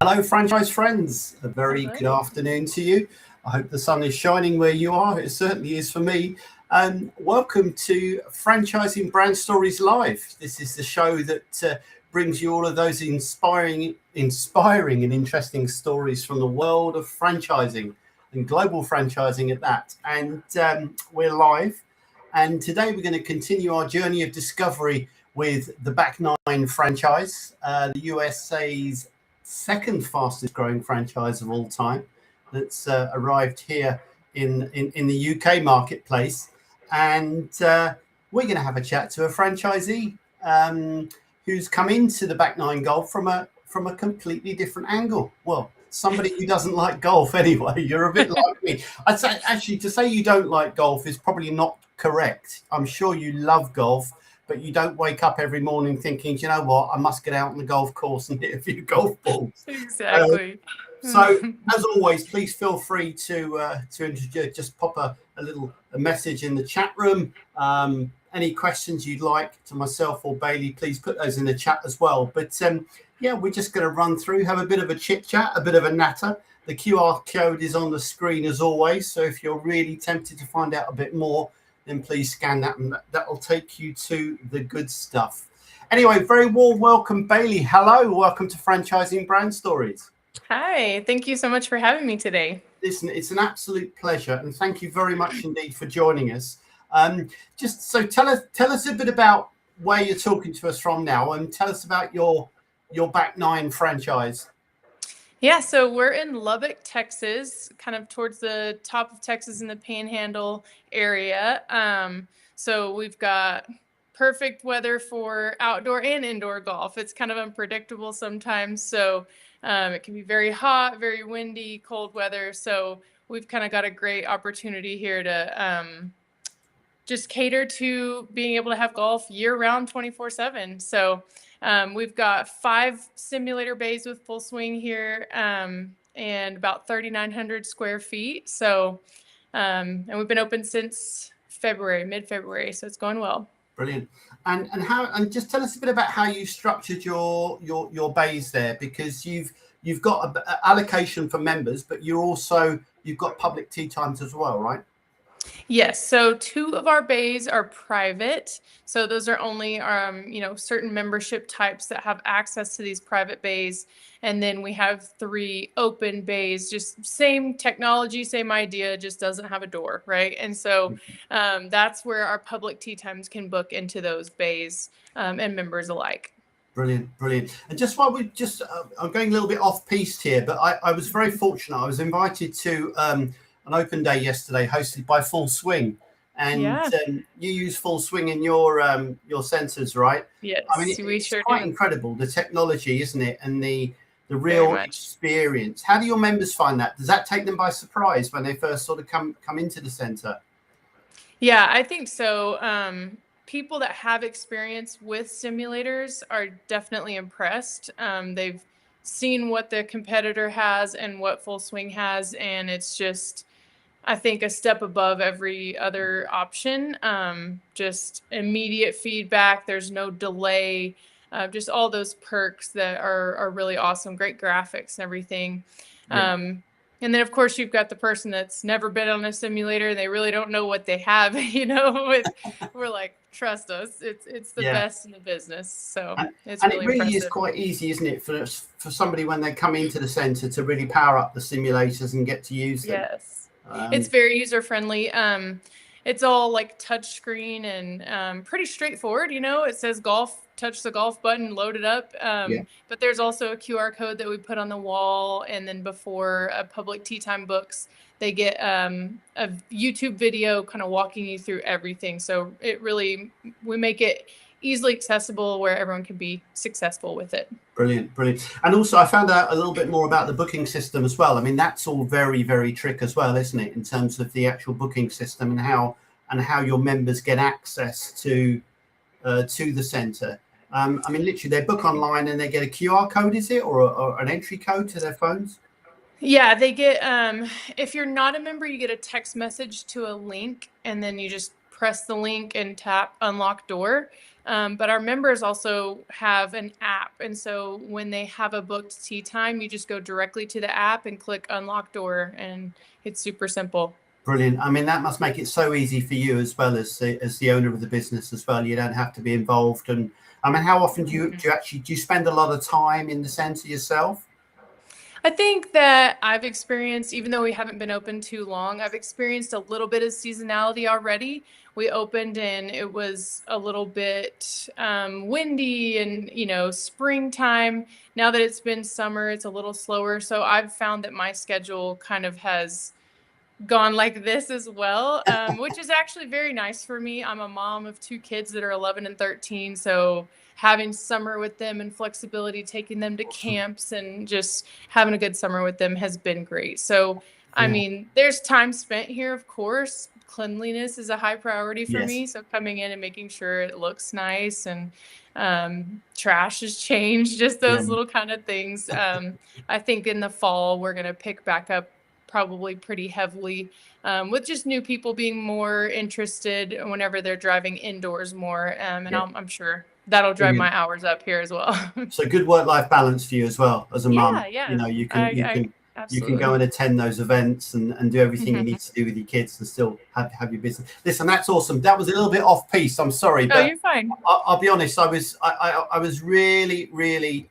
Hello, franchise friends. A very good Hello. afternoon to you. I hope the sun is shining where you are. It certainly is for me. Welcome to Franchising Brand Stories Live. This is the show that brings you all of those inspiring and interesting stories from the world of franchising and global franchising at that. And we're live. And today we're going to continue our journey of discovery with the Back Nine franchise, the USA's second fastest growing franchise of all time that's arrived here in the UK marketplace. And we're going to have a chat to a franchisee who's come into the Back Nine Golf from a completely different angle. Well, somebody who doesn't like golf anyway. You're a bit like me. I'd say actually to say you don't like golf is probably not correct. I'm sure you love golf, but you don't wake up every morning thinking, you know what, I must get out on the golf course and hit a few golf balls. Exactly. So, as always, please feel free to just pop a message in the chat room. Any questions you'd like to myself or Bailey, please put those in the chat as well. But yeah, we're just going to run through, have a bit of a chit chat, a bit of a natter. The QR code is on the screen as always. So if you're really tempted to find out a bit more, then please scan that and that'll take you to the good stuff. Anyway, very warm welcome, Bailey. Hello, welcome to Franchising Brand Stories. Hi, thank you so much for having me today. Listen, it's an absolute pleasure, and thank you very much indeed for joining us. Just so tell us a bit about where you're talking to us from now, and tell us about your Back Nine franchise. Yeah, so we're in Lubbock, Texas, kind of towards the top of Texas in the Panhandle area. So we've got perfect weather for outdoor and indoor golf. It's kind of unpredictable sometimes, so it can be very hot, very windy, cold weather. So we've kind of got a great opportunity here to just cater to being able to have golf year-round, 24/7. So we've got 5 simulator bays with full swing here, and about 3,900 square feet. So, and we've been open since mid-February. So it's going well. Brilliant. And just tell us a bit about how you structured your bays there, because you've got an allocation for members, but you've got public tee times as well, right? Yes. So 2 of our bays are private. So those are only, certain membership types that have access to these private bays. And then we have 3 open bays, just same technology, same idea, just doesn't have a door, right? And so that's where our public tee times can book into those bays and members alike. Brilliant. And just while I'm going a little bit off piste here, but I was very fortunate. I was invited to an open day yesterday hosted by Full Swing, and you use Full Swing in your centers, right? Yes, I mean, we it's sure quite do. incredible, the technology, isn't it? And the real experience. How do your members find that? Does that take them by surprise when they first sort of come into the center? Yeah, I think so. People that have experience with simulators are definitely impressed. They've seen what the competitor has and what Full Swing has, and it's just, I think, a step above every other option. Just immediate feedback. There's no delay. Just all those perks that are really awesome. Great graphics and everything. Yeah. And then, of course, you've got the person that's never been on a simulator and they really don't know what they have. We're like, trust us, it's the best in the business. So it's really it really impressive. is quite easy, isn't it, for somebody when they come into the center to really power up the simulators and get to use them. Yes, it's very user friendly. It's all like touch screen and pretty straightforward. It says golf, touch the golf button, load it up. But there's also a QR code that we put on the wall. And then before a public tee time books, they get a YouTube video kind of walking you through everything. So we make it easily accessible where everyone can be successful with it. Brilliant. And also I found out a little bit more about the booking system as well. I mean, that's all very, very trick as well, isn't it, in terms of the actual booking system and how your members get access to the center. I mean, literally they book online and they get a QR code, is it, or an entry code to their phones? Yeah, they get, if you're not a member, you get a text message to a link, and then you just press the link and tap unlock door. But our members also have an app. And so when they have a booked tea time, you just go directly to the app and click unlock door, and it's super simple. Brilliant. I mean, that must make it so easy for you as well as the owner of the business as well. You don't have to be involved. And I mean, how often do you spend a lot of time in the center yourself? I think that I've experienced, even though we haven't been open too long, I've experienced a little bit of seasonality already. We opened and it was a little bit windy and, springtime. Now that it's been summer, it's a little slower. So I've found that my schedule kind of has gone like this as well, which is actually very nice for me. I'm a mom of two kids that are 11 and 13. So having summer with them and flexibility, taking them to Awesome. camps and just having a good summer with them has been great. So, I Yeah. mean, there's time spent here, of course. Cleanliness is a high priority for Yes. me. So coming in and making sure it looks nice and trash is changed, just Yeah. those little kind of things. I think in the fall, we're going to pick back up probably pretty heavily, with just new people being more interested whenever they're driving indoors more. And Yeah. I'm sure that'll drive Brilliant. my hours up here as well. So good work-life balance for you as well as a mum. Yeah, You yeah. know, I you can go absolutely. and attend those events and do everything you need to do with your kids and still have your business. Listen, that's awesome. That was a little bit off piece. I'm sorry, Oh, but you're fine. I'll be honest. I was really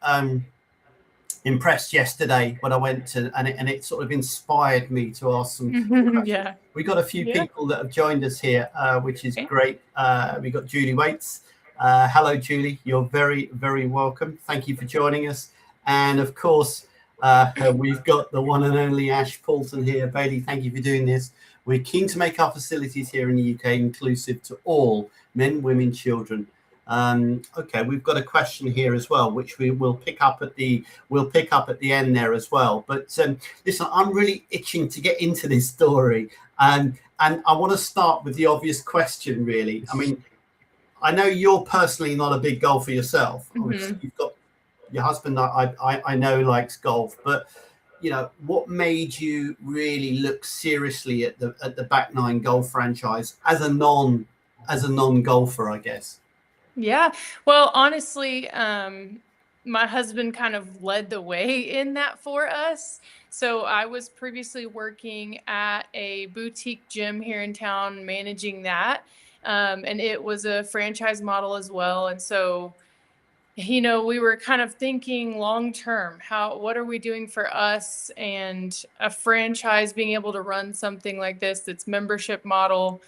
impressed yesterday when I went to, and it sort of inspired me to ask some questions. Yeah. We got a few Yeah. people that have joined us here, which is Okay. great. We got Julie Waits. Hello, Julie. You're very, very welcome. Thank you for joining us. And of course, we've got the one and only Ash Paulton here. Bailey, thank you for doing this. We're keen to make our facilities here in the UK inclusive to all men, women, children. Okay, we've got a question here as well, which we will pick up at the end there as well. But listen, I'm really itching to get into this story, and I want to start with the obvious question. Really, I mean, I know you're personally not a big golfer yourself. Obviously, Hmm. you've got your husband. I know likes golf, but what made you really look seriously at the Back Nine Golf franchise as a non golfer, I guess. Yeah. Well, honestly, my husband kind of led the way in that for us. So I was previously working at a boutique gym here in town, managing that. And it was a franchise model as well. And so, we were kind of thinking long term, what are we doing for us, and a franchise being able to run something like this that's membership model,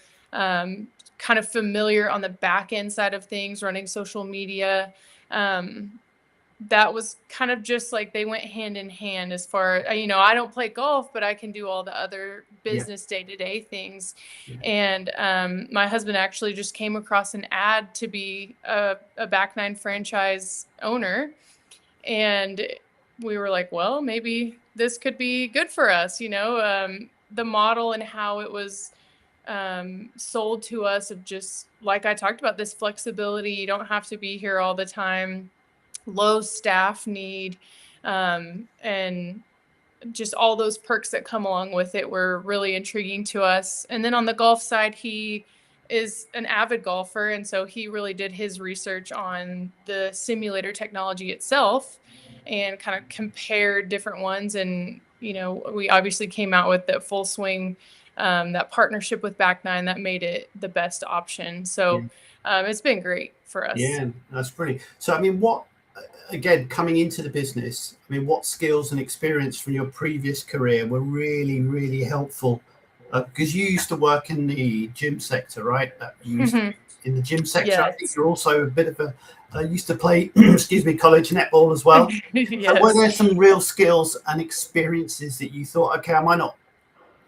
kind of familiar on the back end side of things, running social media. Um, that was kind of just like they went hand in hand as far, I don't play golf, but I can do all the other Yeah, business day-to-day things. yeah, And my husband actually just came across an ad to be a Back Nine franchise owner. And we were like, well, maybe this could be good for us. The model and how it was sold to us, of just like I talked about, this flexibility. You don't have to be here all the time, low staff need, and just all those perks that come along with it were really intriguing to us. And then on the golf side, he is an avid golfer, and so he really did his research on the simulator technology itself and kind of compared different ones. And we obviously came out with that full swing, that partnership with Back Nine that made it the best option. yeah. So it's been great for us. Yeah, that's brilliant. So, I mean, what again coming into the business? I mean, what skills and experience from your previous career were really, really helpful? Because you used to work in the gym sector, right? You used to Hmm. be in the gym sector. I think Yes. you're also a bit of a used to play, excuse me, college netball as well. So, were Yes. there some real skills and experiences that you thought, okay, I might not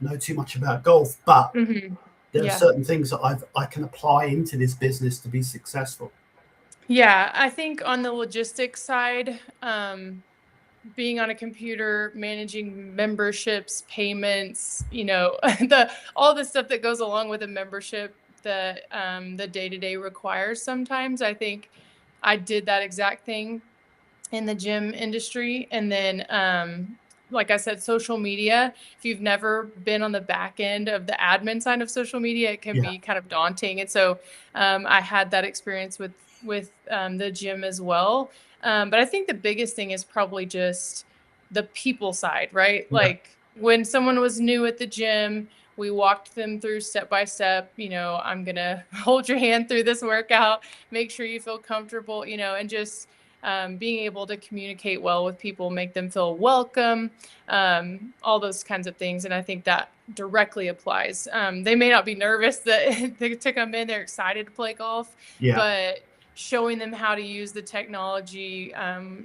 know too much about golf, but Hmm. there are Yeah. certain things that I can apply into this business to be successful. Yeah. I think on the logistics side, being on a computer, managing memberships, payments, all the stuff that goes along with a membership that the day to day requires sometimes. I think I did that exact thing in the gym industry. And then, like I said, social media, if you've never been on the back end of the admin side of social media, it can Yeah, be kind of daunting. And so I had that experience with the gym as well. But I think the biggest thing is probably just the people side, right? Yeah. Like when someone was new at the gym, we walked them through step by step, I'm going to hold your hand through this workout, make sure you feel comfortable, and just being able to communicate well with people, make them feel welcome, all those kinds of things. And I think that directly applies. They may not be nervous to come in, they're excited to play golf, but showing them how to use the technology,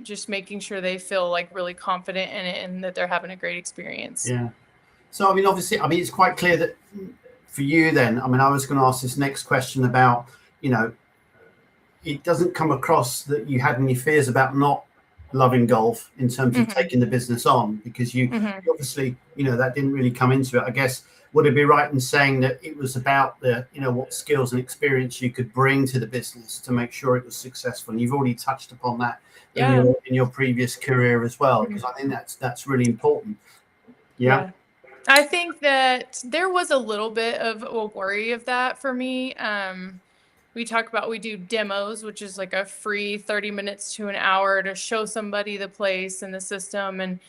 just making sure they feel like really confident in it and that they're having a great experience. Yeah. So, I mean, obviously, it's quite clear that for you then, I was going to ask this next question about, it doesn't come across that you had any fears about not loving golf in terms of taking the business on, because you obviously, that didn't really come into it. I guess, would it be right in saying that it was about the, what skills and experience you could bring to the business to make sure it was successful? And you've already touched upon that in your previous career as well, because I think that's really important. Yeah. I think that there was a little bit of a worry of that for me. We do demos, which is like a free 30 minutes to an hour to show somebody the place and the system. And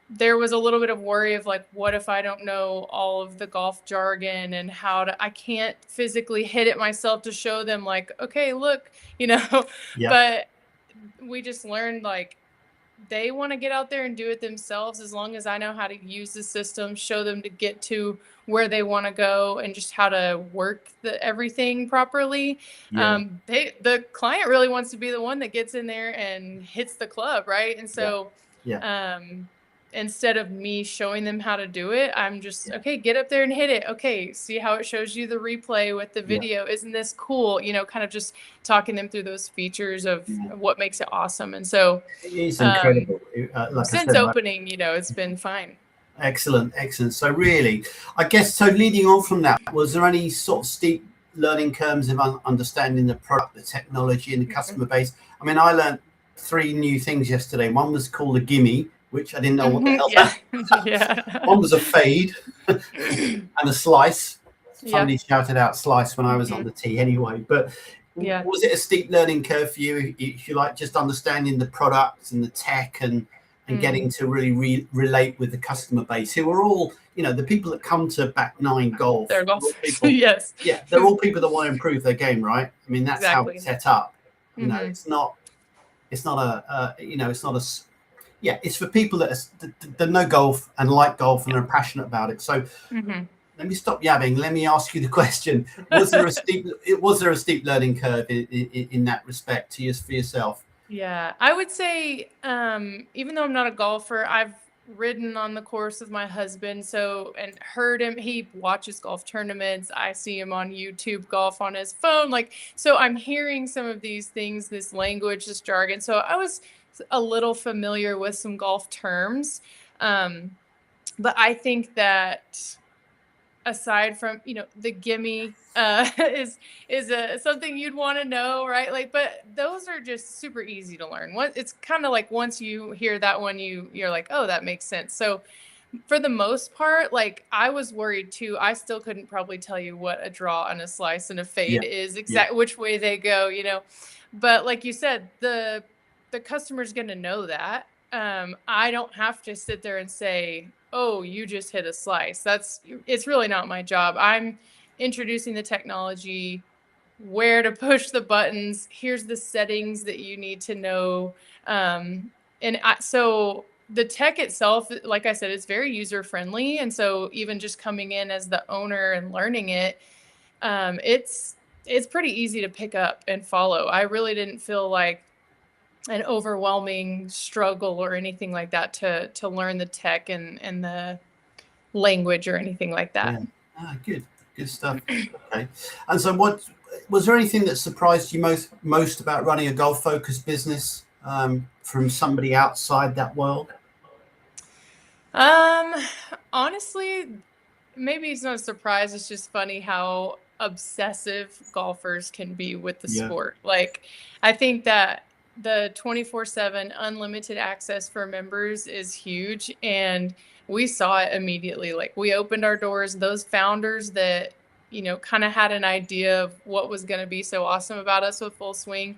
there was a little bit of worry of like, what if I don't know all of the golf jargon and I can't physically hit it myself to show them like, okay, look, but we just learned like, they want to get out there and do it themselves. As long as I know how to use the system, show them to get to where they want to go and just how to work everything properly. The client really wants to be the one that gets in there and hits the club, right? And so instead of me showing them how to do it, I'm just, okay, get up there and hit it. Okay, see how it shows you the replay with the video. Isn't this cool? Kind of just talking them through those features of what makes it awesome. And so it's incredible. Since opening, it's been fine. Excellent. So really, I guess, so leading on from that, was there any sort of steep learning curves of understanding the product, the technology, and the customer base? I learned 3 new things yesterday. One was called a gimme, which I didn't know what the hell that. One was a fade and a slice. Somebody shouted out slice when I was on the tee anyway. But was it a steep learning curve for you, if you like, just understanding the products and the tech and getting to really relate with the customer base, who are all, the people that come to Back Nine Golf. They're golfers. Yes. Yeah, they're all people that want to improve their game, right? That's how it's set up. It's not it's for people that know golf and like golf and are passionate about it. So let me stop yabbing. Let me ask you the question: Was there a steep learning curve in that respect for yourself? Yeah, I would say, even though I'm not a golfer, I've ridden on the course with my husband, and heard him. He watches golf tournaments. I see him on YouTube golf on his phone. So I'm hearing some of these things, this language, this jargon. So I was a little familiar with some golf terms. But I think that aside from, the gimme is something you'd want to know, right? But those are just super easy to learn. It's kind of like once you hear that one, you're like, oh, that makes sense. So for the most part, I was worried too. I still couldn't probably tell you what a draw and a slice and a fade is, which way they go, But like you said, the customer's going to know that. I don't have to sit there and say, oh, you just hit a slice. It's really not my job. I'm introducing the technology, where to push the buttons. Here's the settings that you need to know. So the tech itself, like I said, it's very user friendly. And so even just coming in as the owner and learning it, it's pretty easy to pick up and follow. I really didn't feel like an overwhelming struggle or anything like that to learn the tech and the language or anything like that. Good stuff. Okay. And so was there anything that surprised you most about running a golf focused business from somebody outside that world? Honestly, maybe it's not a surprise. It's just funny how obsessive golfers can be with the sport. I think that the 24/7 unlimited access for members is huge, and we saw it immediately. We opened our doors. Those founders that kind of had an idea of what was going to be so awesome about us with Full Swing.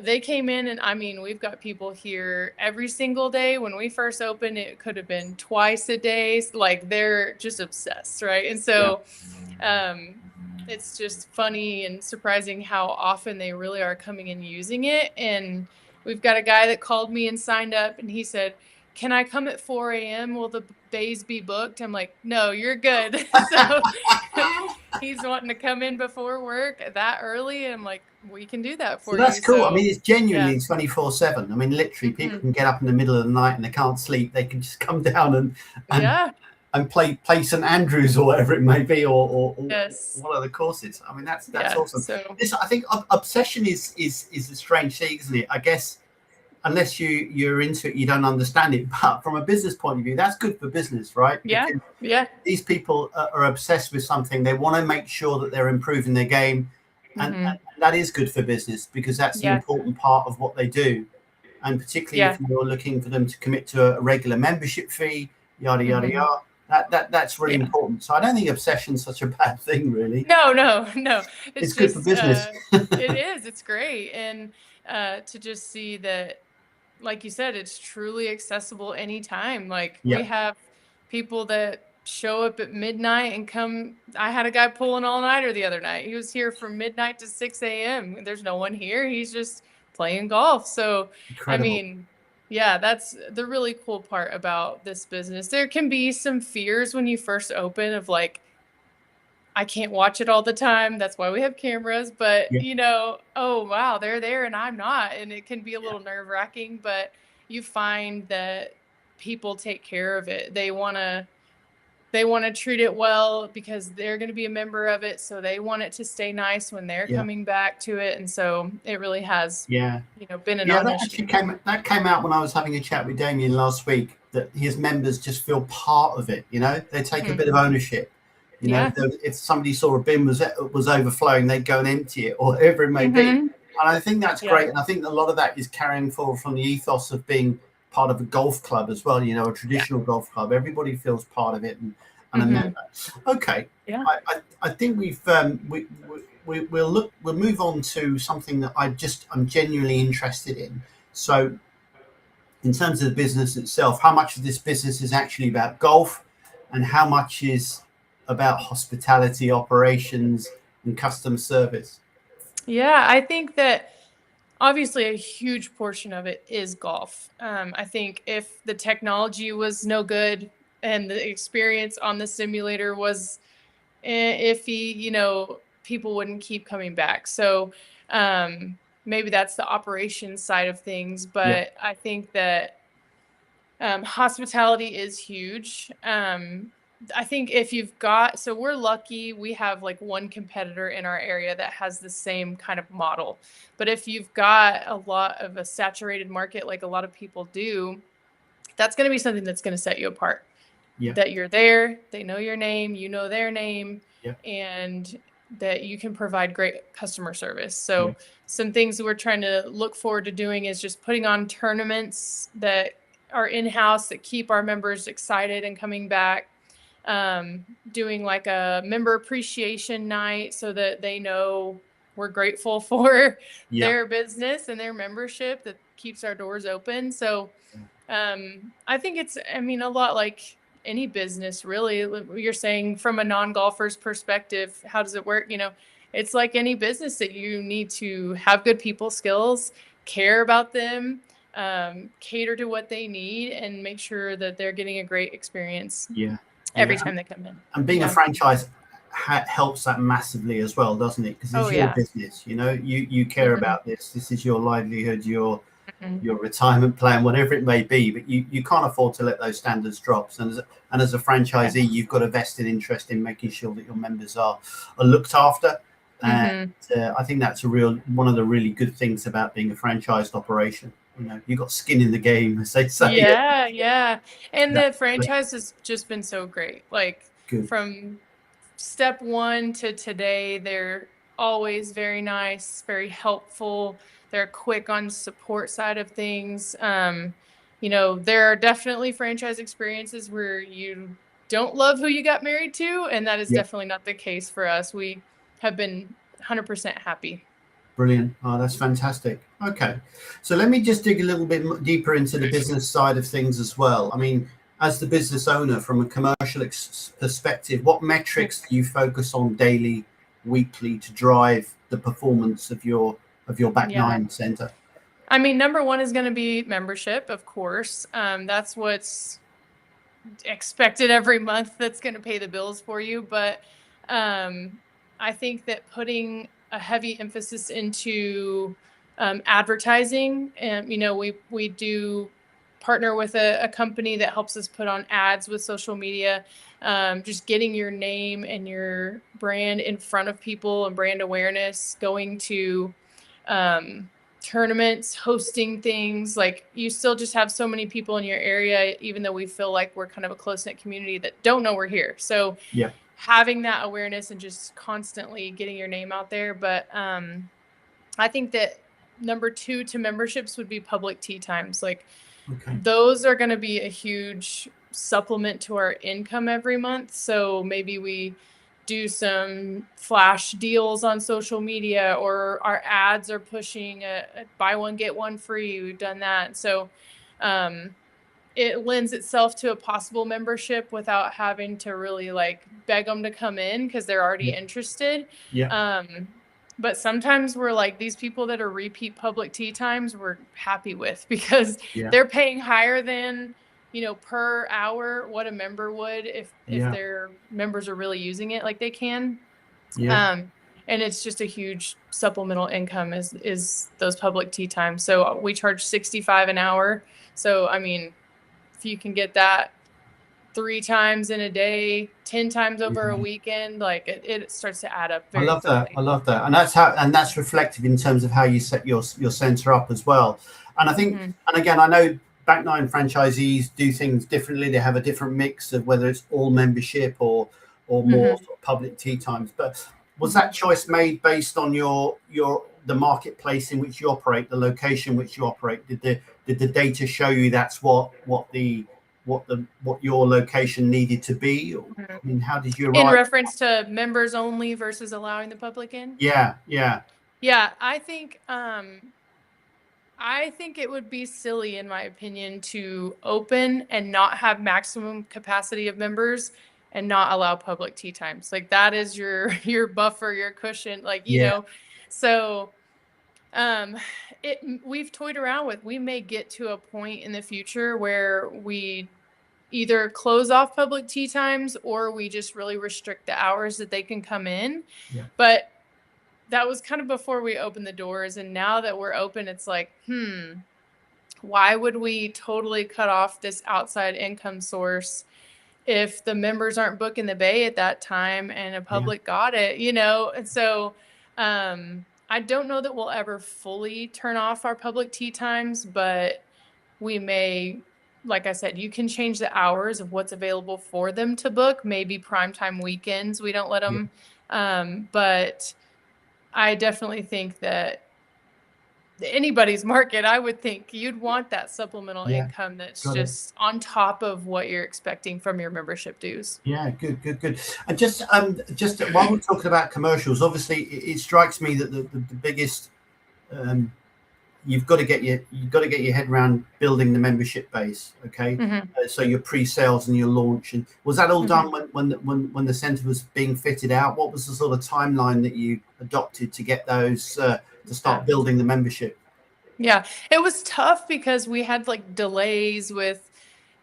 They came in, and I mean, we've got people here every single day. When we first opened, it could have been twice a day. Like, they're just obsessed, right? And so it's just funny and surprising how often they really are coming and using it. And we've got a guy that called me and signed up, and he said, "Can I come at 4 a.m.? Will the days be booked?" I'm like, "No, you're good." So he's wanting to come in before work that early, and I'm like, "We can do that So for that's you." cool. I So mean, it's yeah. genuinely 24/7. I mean, literally, people can get up in the middle of the night and they can't sleep. They can just come down and Yeah. and play St Andrews or whatever it may be, or Yes. one of the courses. I mean, that's Yeah. awesome. So This, I think, obsession is a strange thing, isn't it? I guess unless you're into it, you don't understand it. But from a business point of view, that's good for business, right? yeah. Because Yeah. these people are obsessed with something. They want to make sure that they're improving their game, and that is good for business because that's an Yeah. important part of what they do. And particularly Yeah. if you're looking for them to commit to a regular membership fee, yada yada yada. That's really Yeah. important. So I don't think obsession's such a bad thing, really. No, no, no. It's It's good for just business. it is. It's great. And to just see that, like you said, it's truly accessible anytime. Like, we Yeah, have people that show up at midnight and come. I had a guy pulling all-nighter the other night. He was here from midnight to 6 a.m. There's no one here. He's just playing golf. So, I incredible. mean, yeah, that's the really cool part about this business. There can be some fears when you first open of like, I can't watch it all the time. That's why we have cameras. But, Yeah, oh, wow, they're there and I'm not. And it can be a yeah, little nerve-wracking, but you find that people take care of it. They want to treat it well because they're going to be a member of it. So they want it to stay nice when they're yeah, coming back to it. And so it really has, yeah. been a Yeah, that actually non-issue. came out when I was having a chat with Damien last week. That his members just feel part of it. They take a Hmm. bit of ownership. Yeah. If somebody saw a bin was overflowing, they'd go and empty it, or whatever it may be. Hmm. And I think that's Yeah. great. And I think a lot of that is carrying forward from the ethos of being part of a golf club as well. A Yeah. traditional golf club. Everybody feels part of it and a Hmm. member. Okay, Yeah. I think we'll move on to something that I'm genuinely interested in. So, in terms of the business itself, how much of this business is actually about golf, and how much is about hospitality, operations, and customer service? Yeah. I think that obviously a huge portion of it is golf. I think if the technology was no good and the experience on the simulator was iffy, people wouldn't keep coming back. So maybe that's the operations side of things. Yeah, But I think that hospitality is huge. I think if so we're lucky we have like one competitor in our area that has the same kind of model. But if you've got a lot of a saturated market, like a lot of people do, that's going to be something that's going to set you apart. yeah, That you're there, they know your name, you know their name, yeah, and that you can provide great customer service. yeah, So some things that we're trying to look forward to doing is just putting on tournaments that are in-house that keep our members excited and coming back. Doing like a member appreciation night so that they know we're grateful for yeah, their business and their membership that keeps our doors open. So I think a lot like any business, really. You're saying from a non-golfer's perspective, how does it work? It's like any business that you need to have good people skills, care about them, cater to what they need, and make sure that they're getting a great experience yeah, every yeah. time they come in. And being a Yeah. franchise helps that massively as well, doesn't it? Because Oh, it's your yeah. business. You care Hmm. about this. This is your livelihood, Hmm. your retirement plan, whatever it may be, but you can't afford to let those standards drop. And as a Yeah. franchisee, you've got a vested interest in making sure that your members are looked after. And Hmm. I think that's one of the really good things about being a franchised operation. You've got skin in the game, as they say. Yeah, yeah. And That's the franchise has just been so great. Like, good. from step one to today, they're always very nice, very helpful. They're quick on support side of things. There are definitely franchise experiences where you don't love who you got married to. And that is Yeah. definitely not the case for us. We have been 100% happy. Brilliant. Oh, that's fantastic. Okay. So let me just dig a little bit deeper into the business side of things as well. I mean, as the business owner, from a commercial perspective, what metrics do you focus on daily, weekly to drive the performance of your back Yeah. nine center? I mean, number one is going to be membership, of course. That's what's expected every month. That's going to pay the bills for you. But I think that putting a heavy emphasis into advertising, and we do partner with a company that helps us put on ads with social media. Just getting your name and your brand in front of people and brand awareness, going to tournaments, hosting things. Like, you still just have so many people in your area, even though we feel like we're kind of a close-knit community, that don't know we're here. So Yeah. having that awareness and just constantly getting your name out there. But I think that number two to memberships would be public tee times. Like, Okay. those are going to be a huge supplement to our income every month. So maybe we do some flash deals on social media, or our ads are pushing a buy one, get one free. We've done that. So it lends itself to a possible membership without having to really like beg them to come in, because they're already interested. Yeah. But sometimes we're like, these people that are repeat public tee times, we're happy with, because Yeah. they're paying higher than, per hour what a member would if Yeah. their members are really using it like they can. Yeah. And it's just a huge supplemental income is those public tee times. So we charge $65 an hour. So, I mean, if you can get that 3 times in a day, 10 times over a Yeah. weekend, like it starts to add up I very love that. quickly. I love that, and that's reflective in terms of how you set your center up as well. And I think, Mm-hmm. and again, I know back nine franchisees do things differently. They have a different mix of whether it's all membership or more Mm-hmm. sort of public tea times. But was Mm-hmm. that choice made based on the marketplace in which you operate, the location which you operate? Did the data show you that's what your location needed to be? Mm-hmm. I mean, how did you In arrive? reference to members only versus allowing the public in? Yeah, yeah. Yeah, I think it would be silly, in my opinion, to open and not have maximum capacity of members and not allow public tea times. Like, that is your your buffer, your cushion, like, Yeah, So um we've toyed around with, we may get to a point in the future where we either close off public tea times, or we just really restrict the hours that they can come in. yeah, But that was kind of before we opened the doors. And now that we're open, it's like, why would we totally cut off this outside income source if the members aren't booking the bay at that time and a yeah, public got it? And so I don't know that we'll ever fully turn off our public tea times, but we may, like I said, you can change the hours of what's available for them to book. Maybe primetime weekends, we don't let yeah, them. But I definitely think that anybody's market, I would think you'd want that supplemental yeah. income that's Got it. just on top of what you're expecting from your membership dues. Yeah, good, good, good. And just while we're talking about commercials, obviously it strikes me that the biggest um, you've got to get your head around building the membership base. Okay, Mm-hmm. so your pre-sales and your launch, and was that all Mm-hmm. done when the center was being fitted out? What was the sort of timeline that you adopted to get those to start building the membership? Yeah, it was tough because we had like delays with,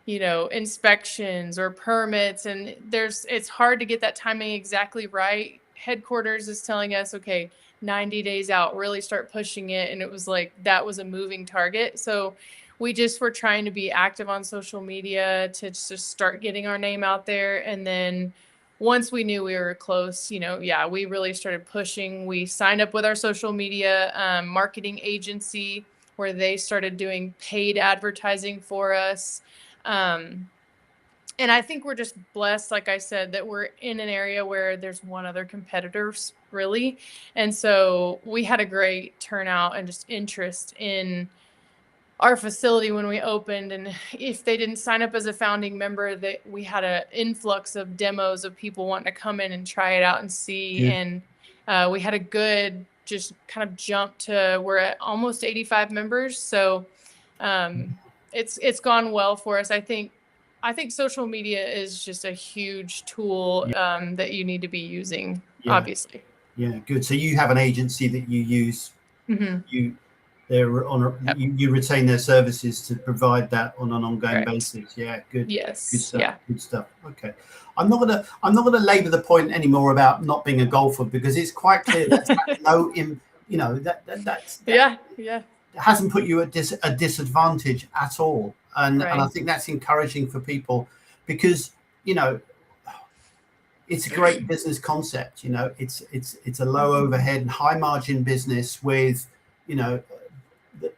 inspections or permits, and it's hard to get that timing exactly right. Headquarters is telling us, okay, 90 days out, really start pushing it. And it was like, that was a moving target. So we just were trying to be active on social media to just start getting our name out there. And then once we knew we were close, yeah, we really started pushing. We signed up with our social media marketing agency, where they started doing paid advertising for us. And I think we're just blessed, like I said, that we're in an area where there's one other competitor, really. And so we had a great turnout and just interest in our facility when we opened, and if they didn't sign up as a founding member, that we had an influx of demos of people wanting to come in and try it out and see. Good. And we had a good just kind of jump to, we're at almost 85 members. So it's gone well for us. I think social media is just a huge tool that you need to be using, obviously. Yeah, good. So you have an agency that you use. Mm-hmm. You retain their services to provide that on an ongoing Correct. basis. Yeah, good. Yes. Good stuff. Yeah. Good stuff. Okay. I'm not gonna labour the point anymore about not being a golfer, because it's quite clear that's that hasn't put you at a disadvantage at all. And I think that's encouraging for people, because it's a great business concept. It's a low overhead and high margin business with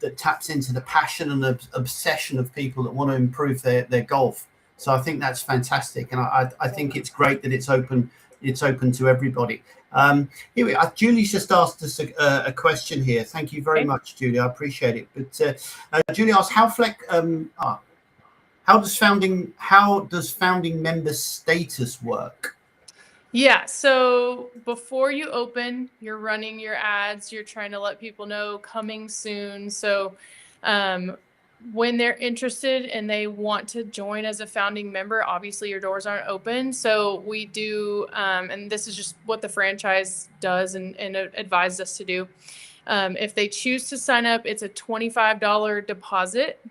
that taps into the passion and obsession of people that want to improve their golf. So I think that's fantastic, and I think it's great that it's open to everybody. Here we are. Julie's just asked us a question here. Thank you very much, Julie. I appreciate it. But Julie asked, how does founding member status work? Yeah, so before you open, you're running your ads, you're trying to let people know coming soon. So when they're interested and they want to join as a founding member, obviously your doors aren't open. So we do, and this is just what the franchise does and advised us to do. If they choose to sign up, it's a $25 deposit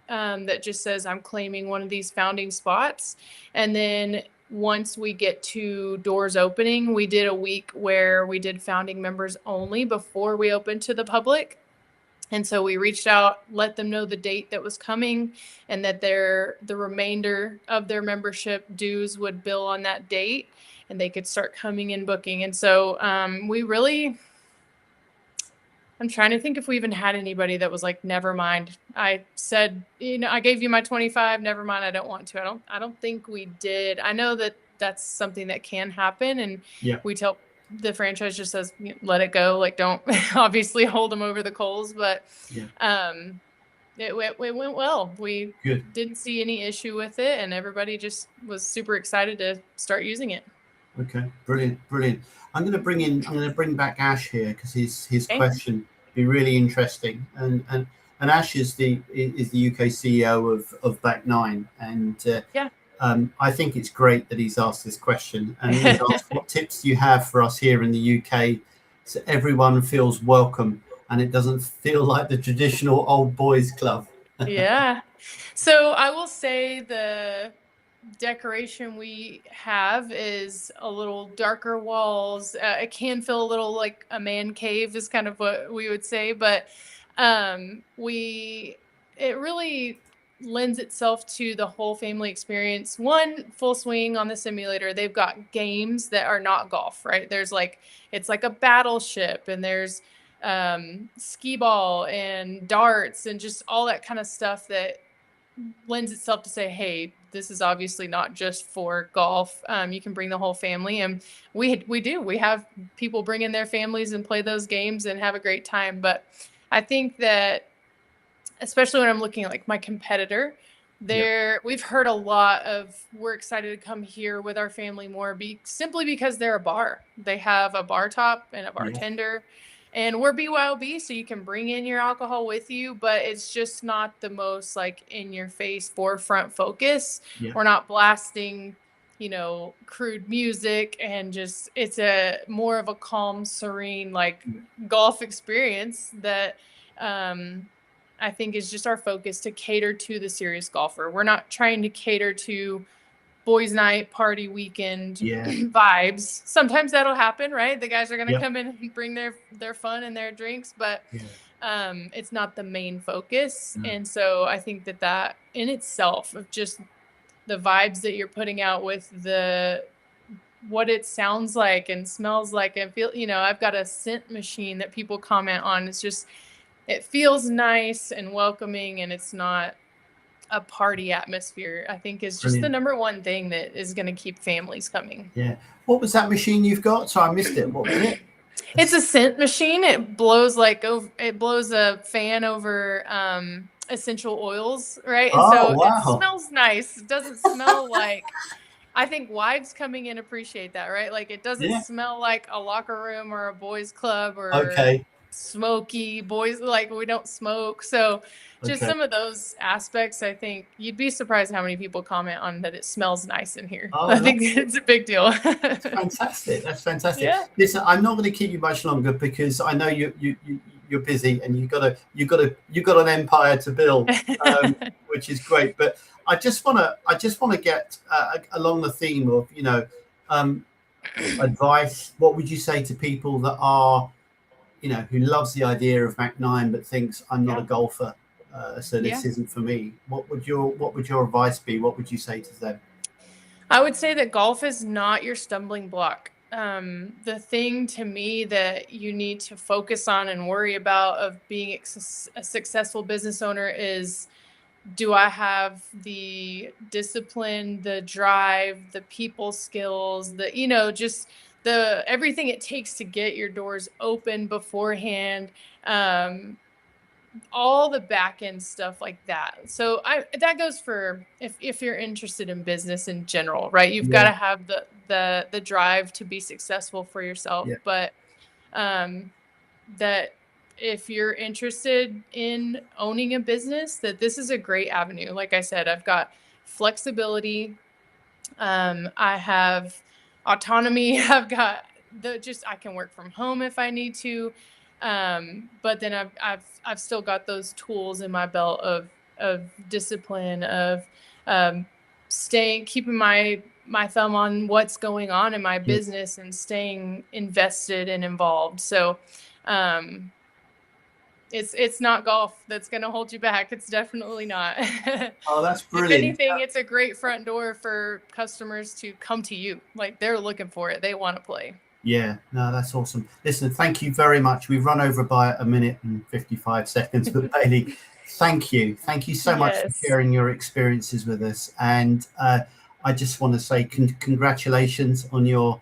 that just says, I'm claiming one of these founding spots. And then once we get to doors opening, we did a week where we did founding members only before we opened to the public. And so we reached out, let them know the date that was coming, and that the remainder of their membership dues would bill on that date, and they could start coming in booking. And so I'm trying to think if we even had anybody that was like, never mind. I said, I gave you my 25, never mind, I don't want to. I don't think we did. I know that that's something that can happen. And we tell the franchise, just says, let it go. Like, don't obviously hold them over the coals, but it went well. We didn't see any issue with it, and everybody just was super excited to start using it. Okay, brilliant. I'm going to bring back Ash here, because his question be really interesting. And Ash is the UK CEO of Back9, and I think it's great that he's asked this question. And he's asked, what tips do you have for us here in the UK so everyone feels welcome and it doesn't feel like the traditional old boys club? Yeah. So I will say the decoration we have is a little darker walls. It can feel a little like a man cave is kind of what we would say, but it really lends itself to the whole family experience. One, full swing on the simulator. They've got games that are not golf, right? It's like a battleship, and there's skee ball and darts and just all that kind of stuff that lends itself to say, hey, this is obviously not just for golf. You can bring the whole family, and we have people bring in their families and play those games and have a great time. But I think that, especially when I'm looking at like my competitor, we've heard a lot of, we're excited to come here with our family more, simply because they're a bar. They have a bar top and a bartender. And we're BYOB, so you can bring in your alcohol with you, but it's just not the most like in your face forefront focus. We're not blasting, crude music, and just, it's a more of a calm, serene, like golf experience that I think is just our focus, to cater to the serious golfer. We're not trying to cater to boys' night, party weekend vibes. Sometimes that'll happen, right? The guys are going to come in and bring their fun and their drinks, but it's not the main focus. And so I think that in itself, of just the vibes that you're putting out with what it sounds like and smells like, and feel, I've got a scent machine that people comment on. It's just, it feels nice and welcoming, and it's not a party atmosphere, I think, is just the number one thing that is going to keep families coming. Yeah. What was that machine you've got? So I missed it. What was it? It's a scent machine. It blows a fan over essential oils, right? And Oh, so it wow. smells nice. It doesn't smell like, I think wives coming in appreciate that, right? Like it doesn't Yeah. smell like a locker room or a boys club or Okay. smoky boys, like we don't smoke. So just Okay. some of those aspects, I think you'd be surprised how many people comment on that it smells nice in here. Oh, I think it's a big deal. that's fantastic. That's fantastic. Yeah. Listen, I'm not going to keep you much longer because I know you're busy and you've got an empire to build, which is great. But I just want to get along the theme of advice. What would you say to people that are who loves the idea of Mac 9 but thinks I'm not a Yeah. golfer, so Yeah. this isn't for me? What would your advice be? What would you say to them? I would say that golf is not your stumbling block. The thing to me that you need to focus on and worry about of being a successful business owner is, do I have the discipline, the drive, the people skills, just the everything it takes to get your doors open beforehand. All the back end stuff like that. So that goes for if you're interested in business in general, right? You've got Yeah, to have the drive to be successful for yourself. yeah, But that if you're interested in owning a business, that this is a great avenue. Like I said, I've got flexibility. I have autonomy. I've got I can work from home if I need to. But then I've still got those tools in my belt of discipline, of um, keeping my thumb on what's going on in my yeah. business and staying invested and involved. So um, it's not golf that's going to hold you back. It's definitely not. Oh, that's If brilliant. anything, it's a great front door for customers to come to you. Like they're looking for it. They want to play. Yeah, no, that's awesome. Listen, thank you very much. We've run over by a minute and 55 seconds, but Bailey, thank you. Thank you so much for Yes. sharing your experiences with us. And I just want to say congratulations on your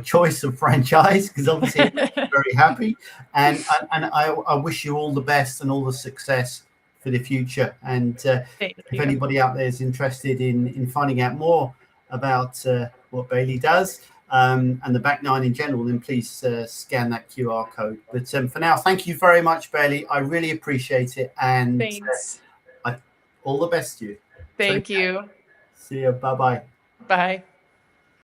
choice of franchise, because obviously it makes you very happy. And I wish you all the best and all the success for the future. And Thank if you. anybody out there is interested in finding out more about what Bailey does, and the back nine in general, then please scan that QR code. But for now, thank you very much, Bailey. I really appreciate it. And Thanks. all the best to you. Take Thank care. you. See you. Bye bye. Bye.